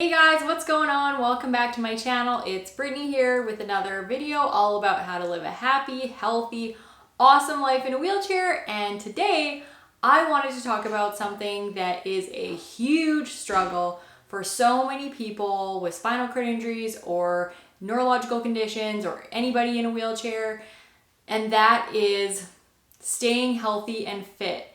Hey guys, what's going on? Welcome back to my channel. It's Brittany here with another video all about how to live a happy, healthy, awesome life in a wheelchair. And today I wanted to talk about something that is a huge struggle for so many people with spinal cord injuries or neurological conditions or anybody in a wheelchair, and that is staying healthy and fit.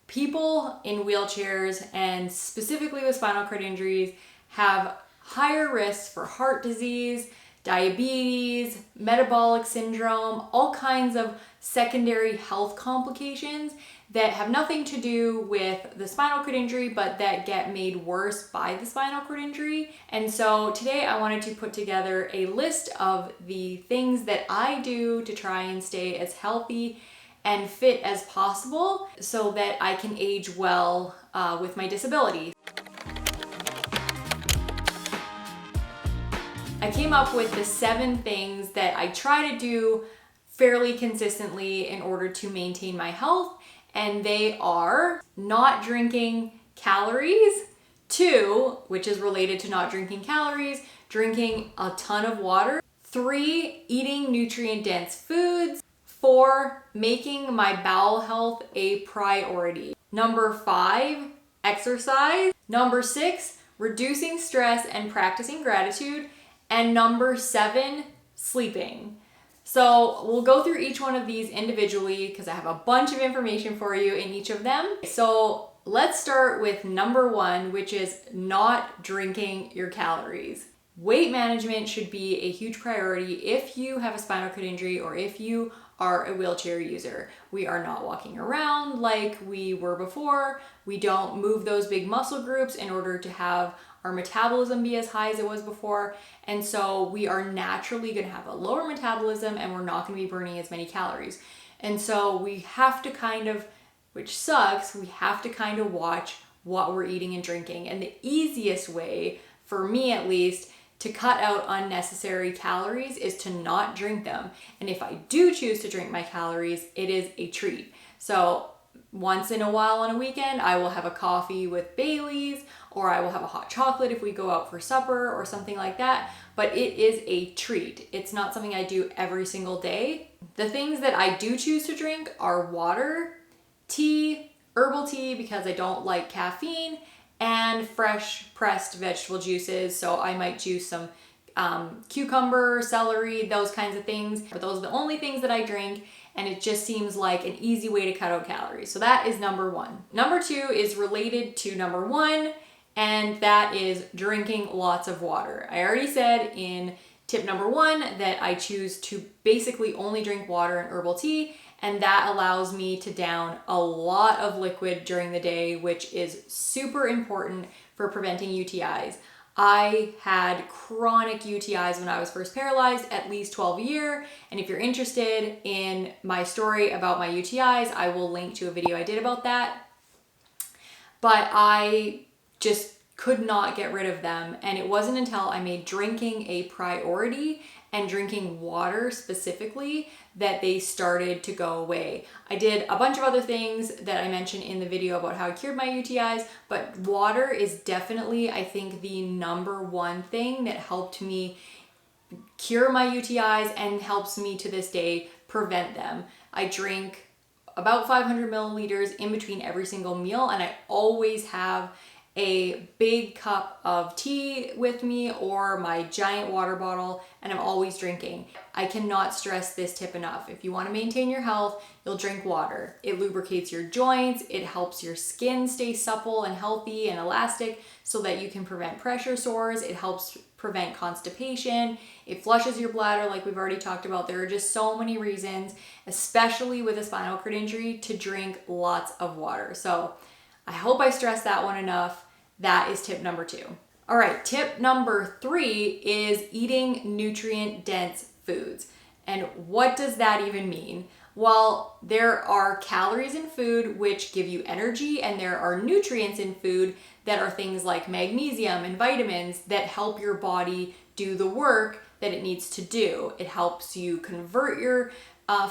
People in wheelchairs, and specifically with spinal cord injuries, have higher risks for heart disease, diabetes, metabolic syndrome, all kinds of secondary health complications that have nothing to do with the spinal cord injury, but that get made worse by the spinal cord injury. And so today I wanted to put together a list of the things that I do to try and stay as healthy and fit as possible so that I can age well with my disability. I came up with the 7 things that I try to do fairly consistently in order to maintain my health, and they are not drinking calories, 2, which is related to not drinking calories, drinking a ton of water, 3, eating nutrient-dense foods, 4, making my bowel health a priority. Number 5, exercise. Number 6, reducing stress and practicing gratitude. And number 7, sleeping. So we'll go through each one of these individually because I have a bunch of information for you in each of them. So let's start with number 1, which is not drinking your calories. Weight management should be a huge priority if you have a spinal cord injury or if you are a wheelchair user. We are not walking around like we were before. We don't move those big muscle groups in order to have our metabolism be as high as it was before. And so we are naturally going to have a lower metabolism and we're not going to be burning as many calories. And so we have to which sucks, we have to watch what we're eating and drinking. And the easiest way, for me at least, to cut out unnecessary calories is to not drink them. And if I do choose to drink my calories, it is a treat. So once in a while on a weekend, I will have a coffee with Bailey's, or I will have a hot chocolate if we go out for supper or something like that. But it is a treat. It's not something I do every single day. The things that I do choose to drink are water, tea, herbal tea because I don't like caffeine, and fresh pressed vegetable juices. So I might juice some cucumber, celery, those kinds of things. But those are the only things that I drink, and it just seems like an easy way to cut out calories. So that is number 1. Number 2 is related to number 1, and that is drinking lots of water. I already said in tip number 1 that I choose to basically only drink water and herbal tea, and that allows me to down a lot of liquid during the day, which is super important for preventing UTIs. I had chronic UTIs when I was first paralyzed, at least 12 a year. And if you're interested in my story about my UTIs, I will link to a video I did about that. But I just could not get rid of them. And it wasn't until I made drinking a priority and drinking water specifically that they started to go away. I did a bunch of other things that I mentioned in the video about how I cured my UTIs, but water is definitely, I think, the number 1 thing that helped me cure my UTIs and helps me to this day prevent them. I drink about 500 milliliters in between every single meal, and I always have a big cup of tea with me or my giant water bottle, and I'm always drinking. I cannot stress this tip enough. If you want to maintain your health, you'll drink water. It lubricates your joints, it helps your skin stay supple and healthy and elastic so that you can prevent pressure sores, it helps prevent constipation, it flushes your bladder like we've already talked about. There are just so many reasons, especially with a spinal cord injury, to drink lots of water. So I hope I stressed that one enough. That is tip number 2. All right, tip number 3 is eating nutrient-dense foods. And what does that even mean? Well, there are calories in food which give you energy, and there are nutrients in food that are things like magnesium and vitamins that help your body do the work that it needs to do. It helps you convert your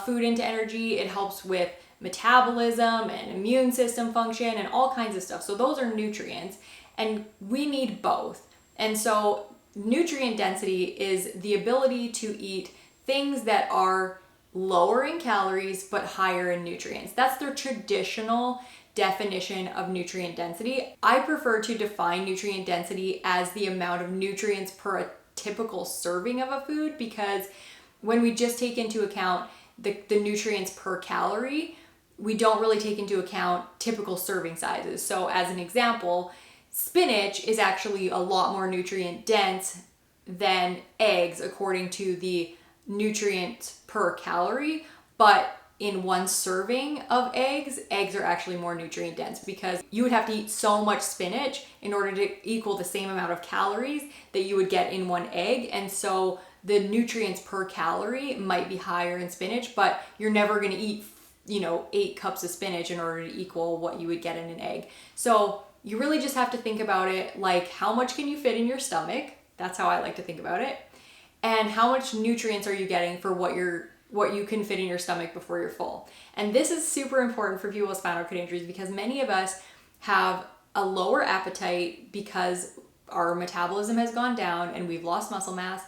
food into energy. It helps with metabolism and immune system function and all kinds of stuff. So those are nutrients, and we need both. And so nutrient density is the ability to eat things that are lower in calories but higher in nutrients. That's the traditional definition of nutrient density. I prefer to define nutrient density as the amount of nutrients per a typical serving of a food, because when we just take into account the nutrients per calorie, we don't really take into account typical serving sizes. So as an example, spinach is actually a lot more nutrient dense than eggs according to the nutrients per calorie, but in one serving of eggs are actually more nutrient dense, because you would have to eat so much spinach in order to equal the same amount of calories that you would get in one egg. And so the nutrients per calorie might be higher in spinach, but you're never going to eat 8 cups of spinach in order to equal what you would get in an egg. So you really just have to think about it like, how much can you fit in your stomach? That's how I like to think about it. And how much nutrients are you getting for what you can fit in your stomach before you're full. And this is super important for people with spinal cord injuries, because many of us have a lower appetite because our metabolism has gone down and we've lost muscle mass,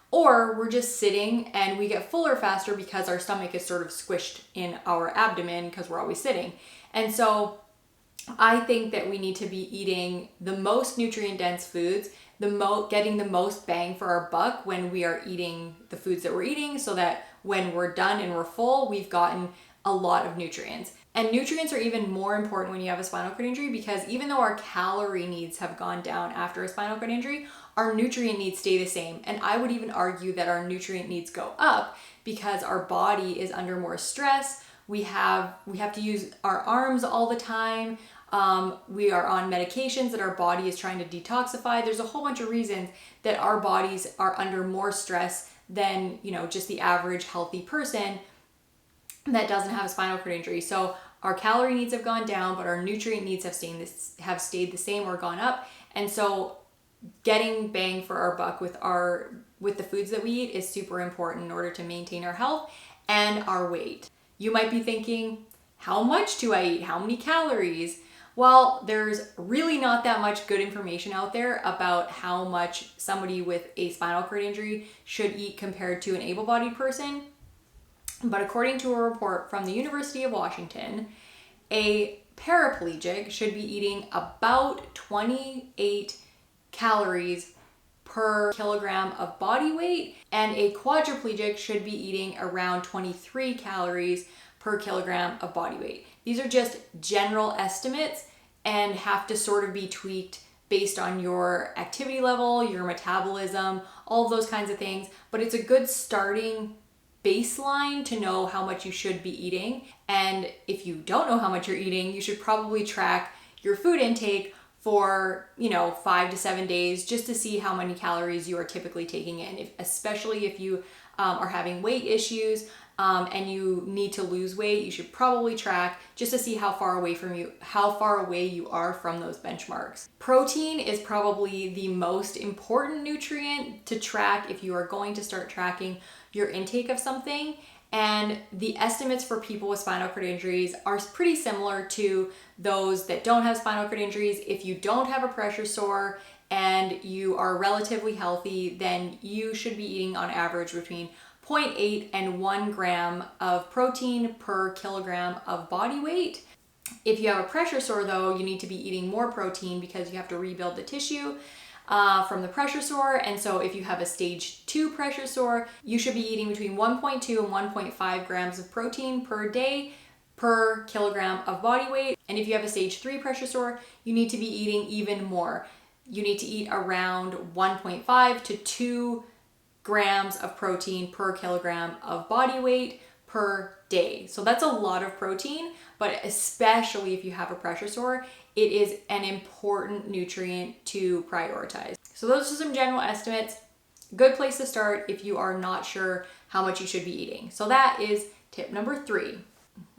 or we're just sitting and we get fuller faster because our stomach is sort of squished in our abdomen because we're always sitting. And so I think that we need to be eating the most nutrient dense foods, getting the most bang for our buck when we are eating the foods that we're eating, so that when we're done and we're full, we've gotten a lot of nutrients. And nutrients are even more important when you have a spinal cord injury, because even though our calorie needs have gone down after a spinal cord injury, our nutrient needs stay the same. And I would even argue that our nutrient needs go up because our body is under more stress. We have to use our arms all the time. We are on medications that our body is trying to detoxify. There's a whole bunch of reasons that our bodies are under more stress than, just the average healthy person that doesn't have a spinal cord injury. So our calorie needs have gone down, but our nutrient needs have stayed the same or gone up. And so getting bang for our buck with the foods that we eat is super important in order to maintain our health and our weight. You might be thinking, how much do I eat? How many calories? Well, there's really not that much good information out there about how much somebody with a spinal cord injury should eat compared to an able-bodied person. But according to a report from the University of Washington, a paraplegic should be eating about 28 calories per kilogram of body weight, and a quadriplegic should be eating around 23 calories per kilogram of body weight. These are just general estimates and have to sort of be tweaked based on your activity level, your metabolism, all of those kinds of things. But it's a good starting baseline to know how much you should be eating. And if you don't know how much you're eating, you should probably track your food intake for 5 to 7 days just to see how many calories you are typically taking in, especially if you are having weight issues and you need to lose weight. You should probably track just to see how far away you are from those benchmarks. Protein is probably the most important nutrient to track if you are going to start tracking your intake of something. And the estimates for people with spinal cord injuries are pretty similar to those that don't have spinal cord injuries. If you don't have a pressure sore and you are relatively healthy, then you should be eating on average between 0.8 and 1 gram of protein per kilogram of body weight. If you have a pressure sore though, you need to be eating more protein because you have to rebuild the tissue from the pressure sore. And so if you have a stage 2 pressure sore, you should be eating between 1.2 and 1.5 grams of protein per day per kilogram of body weight. And if you have a stage 3 pressure sore, you need to be eating even more. You need to eat around 1.5 to 2 grams of protein per kilogram of body weight per day. So that's a lot of protein, but especially if you have a pressure sore, it is an important nutrient to prioritize. So those are some general estimates. Good place to start if you are not sure how much you should be eating. So that is tip number 3.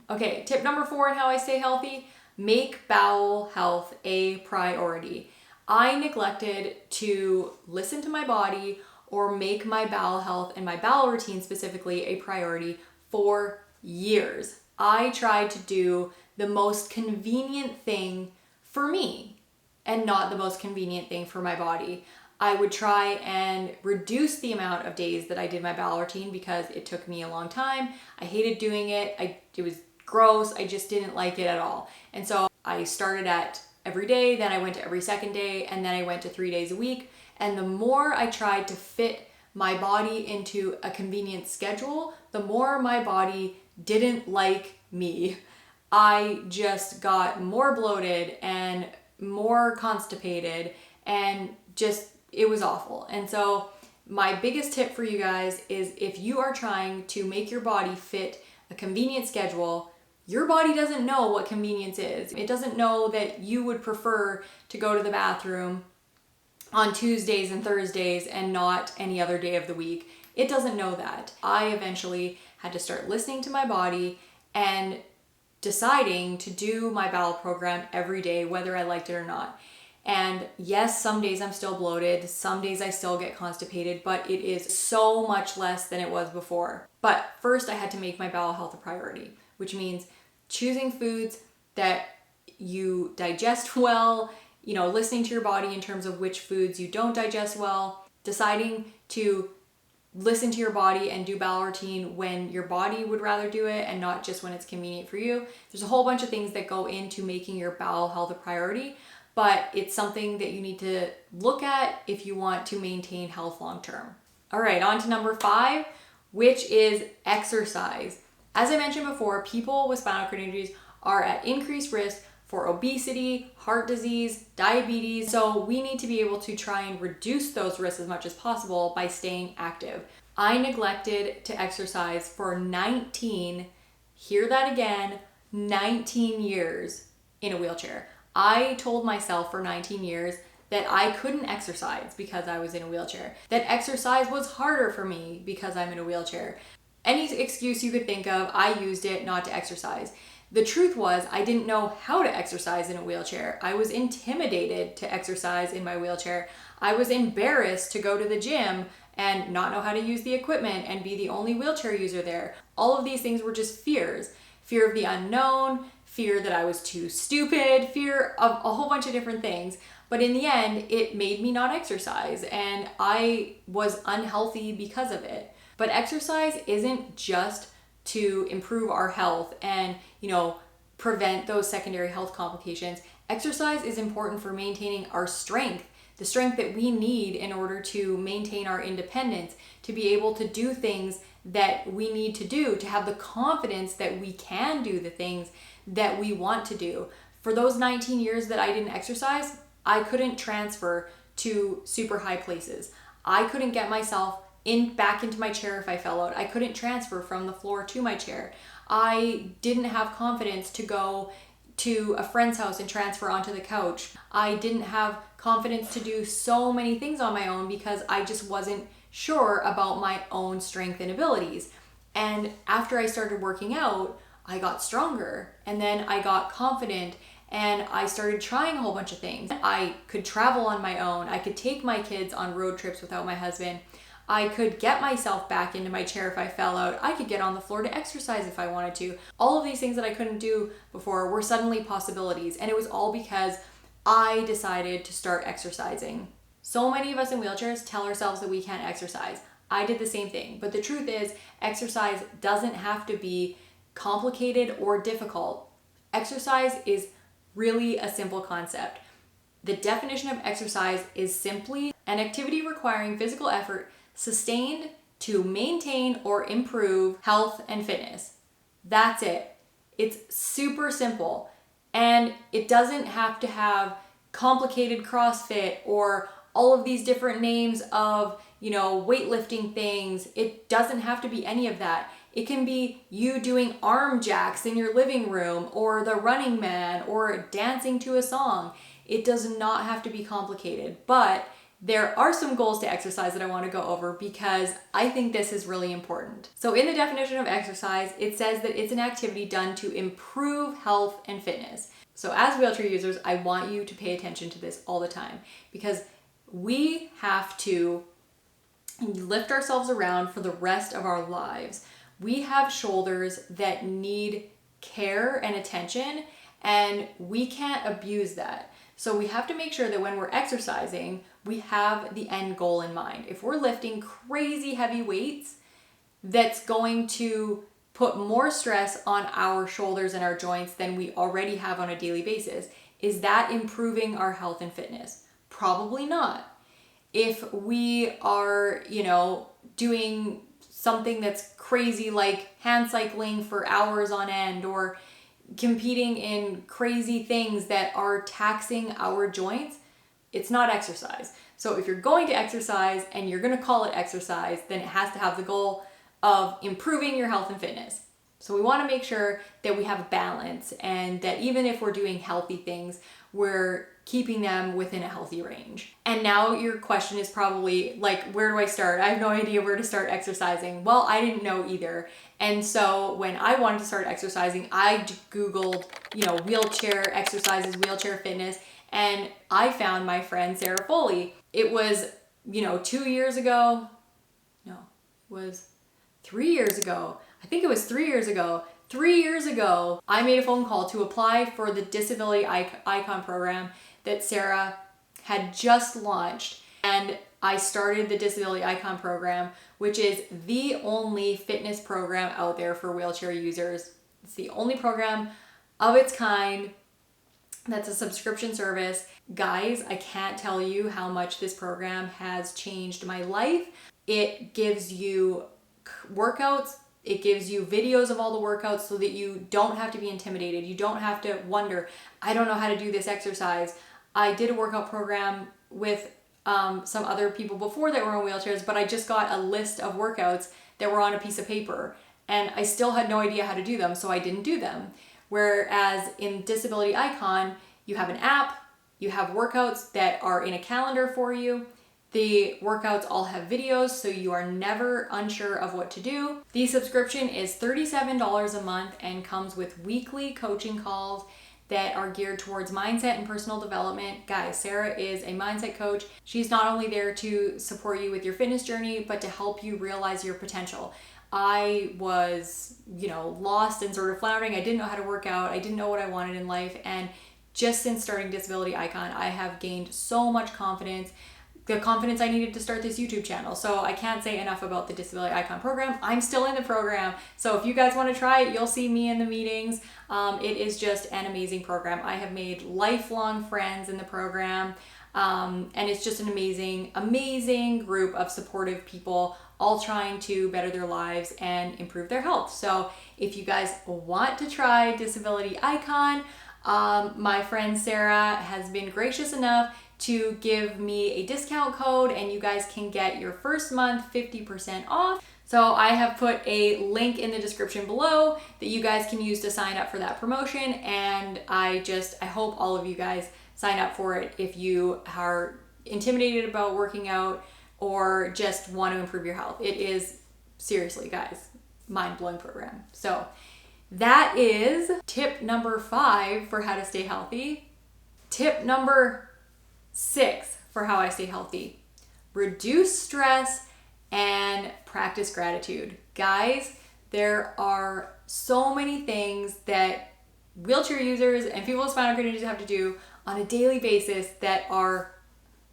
Okay, tip number 4 in how I stay healthy: make bowel health a priority. I neglected to listen to my body or make my bowel health and my bowel routine specifically a priority for years. I tried to do the most convenient thing for me and not the most convenient thing for my body. I would try and reduce the amount of days that I did my bowel routine because it took me a long time. I hated doing it. It was gross. I just didn't like it at all. And so I started at every day, then I went to every second day, and then I went to 3 days a week. And the more I tried to fit my body into a convenient schedule, the more my body didn't like me. I just got more bloated and more constipated, and just, it was awful. And so my biggest tip for you guys is, if you are trying to make your body fit a convenient schedule, your body doesn't know what convenience is. It doesn't know that you would prefer to go to the bathroom on Tuesdays and Thursdays and not any other day of the week. It doesn't know that. I eventually had to start listening to my body and deciding to do my bowel program every day, whether I liked it or not. And yes, some days I'm still bloated, some days I still get constipated, but it is so much less than it was before. But first I had to make my bowel health a priority, which means choosing foods that you digest well, listening to your body in terms of which foods you don't digest well, deciding to listen to your body and do bowel routine when your body would rather do it and not just when it's convenient for you. There's a whole bunch of things that go into making your bowel health a priority, but it's something that you need to look at if you want to maintain health long term. All right, on to number 5, which is exercise. As I mentioned before, people with spinal cord injuries are at increased risk for obesity, heart disease, diabetes. So we need to be able to try and reduce those risks as much as possible by staying active. I neglected to exercise for 19, hear that again, 19 years in a wheelchair. I told myself for 19 years that I couldn't exercise because I was in a wheelchair, that exercise was harder for me because I'm in a wheelchair. Any excuse you could think of, I used it not to exercise. The truth was, I didn't know how to exercise in a wheelchair. I was intimidated to exercise in my wheelchair. I was embarrassed to go to the gym and not know how to use the equipment and be the only wheelchair user there. All of these things were just fears. Fear of the unknown, fear that I was too stupid, fear of a whole bunch of different things. But in the end, it made me not exercise, and I was unhealthy because of it. But exercise isn't just to improve our health and, prevent those secondary health complications. Exercise is important for maintaining our strength, the strength that we need in order to maintain our independence, to be able to do things that we need to do, to have the confidence that we can do the things that we want to do. For those 19 years that I didn't exercise, I couldn't transfer to super high places. I couldn't get myself back into my chair if I fell out. I couldn't transfer from the floor to my chair. I didn't have confidence to go to a friend's house and transfer onto the couch. I didn't have confidence to do so many things on my own because I just wasn't sure about my own strength and abilities. And after I started working out, I got stronger, and then I got confident, and I started trying a whole bunch of things. I could travel on my own. I could take my kids on road trips without my husband. I could get myself back into my chair if I fell out. I could get on the floor to exercise if I wanted to. All of these things that I couldn't do before were suddenly possibilities, and it was all because I decided to start exercising. So many of us in wheelchairs tell ourselves that we can't exercise. I did the same thing, but the truth is, exercise doesn't have to be complicated or difficult. Exercise is really a simple concept. The definition of exercise is simply an activity requiring physical effort sustained to maintain or improve health and fitness. That's it. It's super simple, and it doesn't have to have complicated CrossFit or all of these different names of, weightlifting things. It doesn't have to be any of that. It can be you doing arm jacks in your living room, or the Running Man, or dancing to a song. It does not have to be complicated, but there are some goals to exercise that I want to go over because I think this is really important. So in the definition of exercise, it says that it's an activity done to improve health and fitness. So as wheelchair users, I want you to pay attention to this all the time, because we have to lift ourselves around for the rest of our lives. We have shoulders that need care and attention, and we can't abuse that. So we have to make sure that when we're exercising, we have the end goal in mind. If we're lifting crazy heavy weights, that's going to put more stress on our shoulders and our joints than we already have on a daily basis. Is that improving our health and fitness? Probably not. If we are, doing something that's crazy like hand cycling for hours on end or competing in crazy things that are taxing our joints, it's not exercise. So if you're going to exercise and you're going to call it exercise, then it has to have the goal of improving your health and fitness. So we want to make sure that we have a balance and that even if we're doing healthy things, we're keeping them within a healthy range. And now your question is probably like, where do I start? I have no idea where to start exercising. Well, I didn't know either. And so when I wanted to start exercising, I Googled, wheelchair exercises, wheelchair fitness, and I found my friend Sarah Foley. It was, 2 years ago. No, it was 3 years ago. I think it was 3 years ago. 3 years ago, I made a phone call to apply for the Disability Icon program that Sarah had just launched. And I started the Disability Icon program, which is the only fitness program out there for wheelchair users. It's the only program of its kind that's a subscription service. Guys, I can't tell you how much this program has changed my life. It gives you workouts. It gives you videos of all the workouts so that you don't have to be intimidated. You don't have to wonder, I don't know how to do this exercise. I did a workout program with some other people before that were in wheelchairs, but I just got a list of workouts that were on a piece of paper and I still had no idea how to do them, so I didn't do them. Whereas in Disability Icon, you have an app, you have workouts that are in a calendar for you. The workouts all have videos, so you are never unsure of what to do. The subscription is $37 a month and comes with weekly coaching calls that are geared towards mindset and personal development. Guys, Sarah is a mindset coach. She's not only there to support you with your fitness journey, but to help you realize your potential. I was, lost and sort of floundering. I didn't know how to work out. I didn't know what I wanted in life. And just since starting Disability Icon, I have gained so much confidence, the confidence I needed to start this YouTube channel. So I can't say enough about the Disability Icon program. I'm still in the program. So if you guys want to try it, you'll see me in the meetings. It is just an amazing program. I have made lifelong friends in the program. And it's just an amazing group of supportive people all trying to better their lives and improve their health. So if you guys want to try Disability Icon, my friend Sarah has been gracious enough to give me a discount code and you guys can get your first month 50% off. So I have put a link in the description below that you guys can use to sign up for that promotion. And I hope all of you guys sign up for it if you are intimidated about working out or just want to improve your health. It is, seriously guys, mind-blowing program. So that is tip number 5 for how to stay healthy. Tip number 6 for how I stay healthy: reduce stress and practice gratitude. Guys, there are so many things that wheelchair users and people with spinal cord injuries have to do on a daily basis that are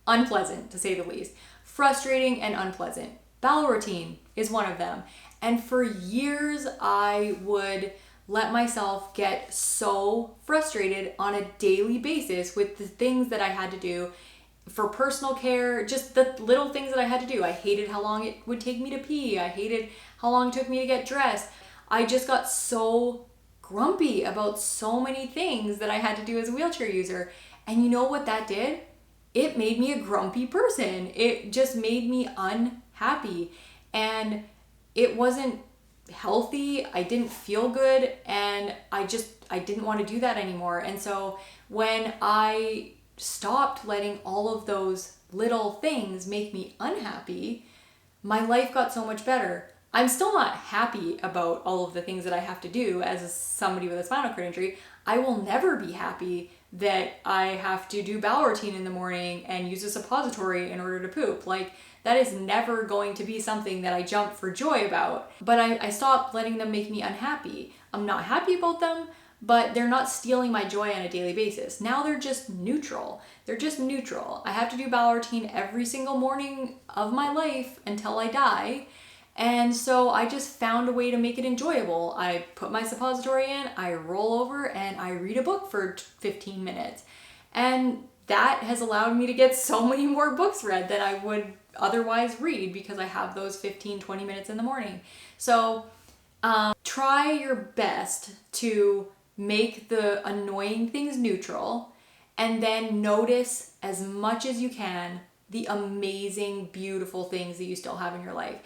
unpleasant, to say the least. Frustrating and unpleasant. Bowel routine is one of them. And for years, I would let myself get so frustrated on a daily basis with the things that I had to do for personal care, just the little things that I had to do. I hated how long it would take me to pee. I hated how long it took me to get dressed. I just got so grumpy about so many things that I had to do as a wheelchair user. And you know what that did? It made me a grumpy person. It just made me unhappy. And it wasn't healthy. I didn't feel good. And I didn't want to do that anymore. And so when I stopped letting all of those little things make me unhappy, my life got so much better. I'm still not happy about all of the things that I have to do as somebody with a spinal cord injury. I will never be happy that I have to do bowel routine in the morning and use a suppository in order to poop. Like, that is never going to be something that I jump for joy about. But I stopped letting them make me unhappy. I'm not happy about them, but they're not stealing my joy on a daily basis. Now they're just neutral. They're just neutral. I have to do bowel routine every single morning of my life until I die. And so I just found a way to make it enjoyable. I put my suppository in, I roll over, and I read a book for 15 minutes. And that has allowed me to get so many more books read than I would otherwise read because I have those 15-20 minutes in the morning. So try your best to make the annoying things neutral, and then notice as much as you can the amazing, beautiful things that you still have in your life.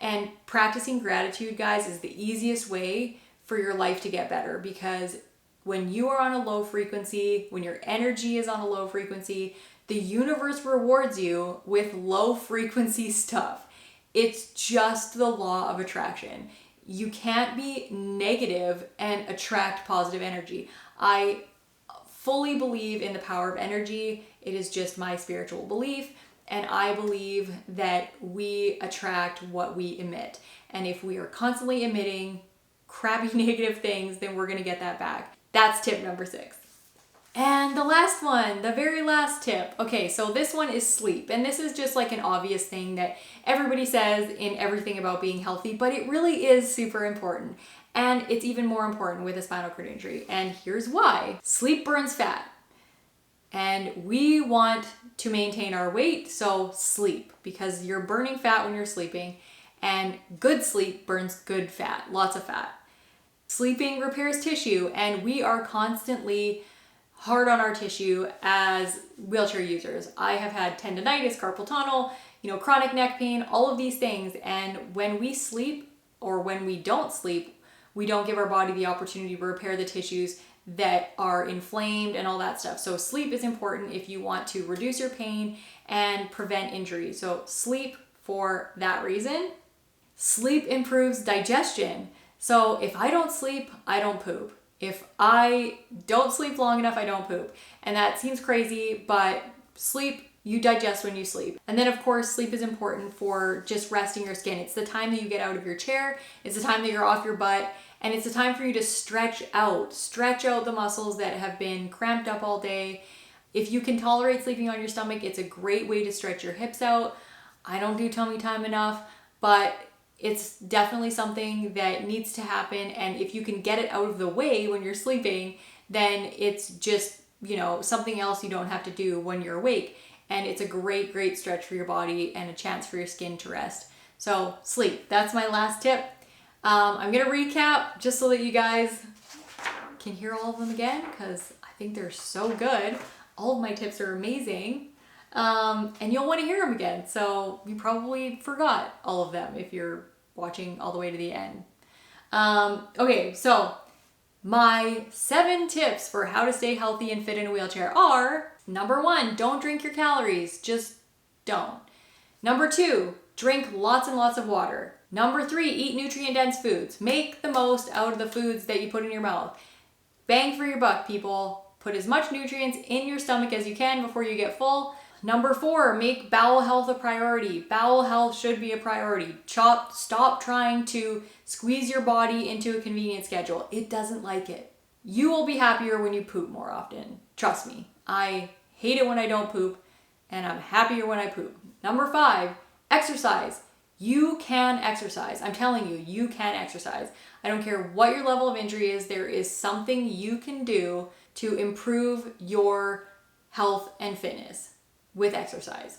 And practicing gratitude, guys, is the easiest way for your life to get better, because when you are on a low frequency, when your energy is on a low frequency, the universe rewards you with low frequency stuff. It's just the law of attraction. You can't be negative and attract positive energy. I fully believe in the power of energy. It is just my spiritual belief. And I believe that we attract what we emit. And if we are constantly emitting crappy negative things, then we're going to get that back. That's tip number 6. And the last one, the very last tip. Okay, so this one is sleep. And this is just like an obvious thing that everybody says in everything about being healthy, but it really is super important. And it's even more important with a spinal cord injury. And here's why. Sleep burns fat. And we want to maintain our weight, so sleep, because you're burning fat when you're sleeping, and good sleep burns good fat, lots of fat. Sleeping repairs tissue, and we are constantly hard on our tissue as wheelchair users. I have had tendonitis, carpal tunnel, chronic neck pain, all of these things. And when we sleep, or when we don't sleep, we don't give our body the opportunity to repair the tissues that are inflamed and all that stuff. So sleep is important if you want to reduce your pain and prevent injury. So sleep for that reason. Sleep improves digestion. So if I don't sleep, I don't poop. If I don't sleep long enough, I don't poop. And that seems crazy, but sleep, you digest when you sleep. And then of course, sleep is important for just resting your skin. It's the time that you get out of your chair. It's the time that you're off your butt. And it's a time for you to stretch out the muscles that have been cramped up all day. If you can tolerate sleeping on your stomach, it's a great way to stretch your hips out. I don't do tummy time enough, but it's definitely something that needs to happen. And if you can get it out of the way when you're sleeping, then it's just, something else you don't have to do when you're awake. And it's a great, great stretch for your body and a chance for your skin to rest. So sleep, that's my last tip. I'm going to recap just so that you guys can hear all of them again, because I think they're so good. All of my tips are amazing. And you'll want to hear them again. So you probably forgot all of them if you're watching all the way to the end. Okay, so my 7 tips for how to stay healthy and fit in a wheelchair are: number 1, don't drink your calories. Just don't. Number 2, drink lots and lots of water. Number 3, eat nutrient-dense foods. Make the most out of the foods that you put in your mouth. Bang for your buck, people. Put as much nutrients in your stomach as you can before you get full. Number 4, make bowel health a priority. Bowel health should be a priority. Stop trying to squeeze your body into a convenient schedule. It doesn't like it. You will be happier when you poop more often. Trust me. I hate it when I don't poop, and I'm happier when I poop. Number 5, exercise. You can exercise. I'm telling you, you can exercise. I don't care what your level of injury is, there is something you can do to improve your health and fitness with exercise.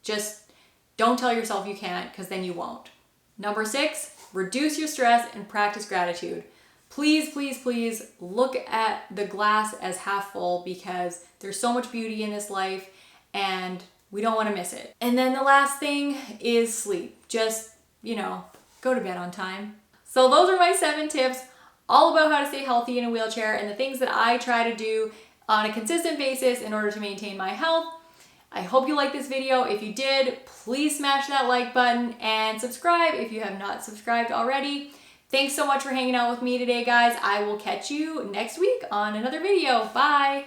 Just don't tell yourself you can't, because then you won't. Number 6, reduce your stress and practice gratitude. Please, please, please look at the glass as half full, because there's so much beauty in this life and we don't want to miss it. And then the last thing is sleep. Just, go to bed on time. So those are my 7 tips, all about how to stay healthy in a wheelchair and the things that I try to do on a consistent basis in order to maintain my health. I hope you liked this video. If you did, please smash that like button and subscribe if you have not subscribed already. Thanks so much for hanging out with me today, guys. I will catch you next week on another video. Bye.